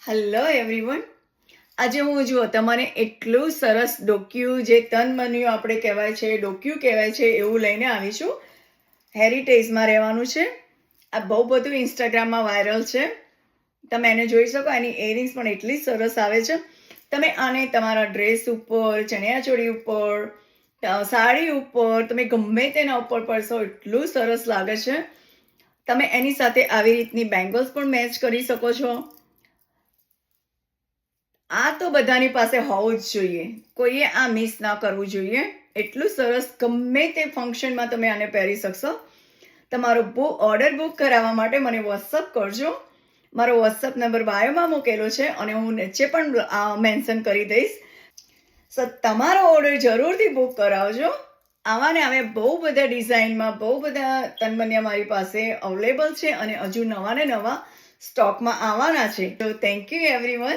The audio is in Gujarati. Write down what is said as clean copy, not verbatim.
Hello everyone. આજે હું જુઓ તમને એટલું સરસ ડોક્યુ જે તન મન્યું આપણે કહેવાય છે, ડોક્યુ કહેવાય છે, એવું લઈને આવીશું. હેરિટેજમાં રહેવાનું છે. આ બહુ બધું ઇન્સ્ટાગ્રામમાં વાયરલ છે. તમે એને જોઈ શકો. એની ઇયરિંગ્સ પણ એટલી સરસ આવે છે. તમે આને તમારા ડ્રેસ ઉપર, ચણિયાચોળી ઉપર, સાડી ઉપર, તમે ગમે તેના ઉપર પડશો એટલું સરસ લાગે છે. તમે એની સાથે આવી રીતની બેંગલ્સ પણ મેચ કરી શકો છો. આ તો બધાની પાસે હોવું જ જોઈએ. કોઈએ આ મિસ ના કરવું જોઈએ. એટલું સરસ ગમે તે ફંક્શનમાં તમે આને પહેરી શકશો. તમારો ઓર્ડર બુક કરાવવા માટે મને વોટ્સઅપ કરજો. મારો વોટ્સઅપ નંબર બાયોમાં મૂકેલો છે અને હું નીચે પણ મેન્શન કરી દઈશ. સો તમારો ઓર્ડર જરૂરથી બુક કરાવજો. આવા ને આવે બહુ બધા ડિઝાઇનમાં બહુ બધા તનમન્યા મારી પાસે અવેલેબલ છે અને હજુ નવા ને નવા સ્ટોકમાં આવવાના છે. તો થેન્ક યુ એવરીવન.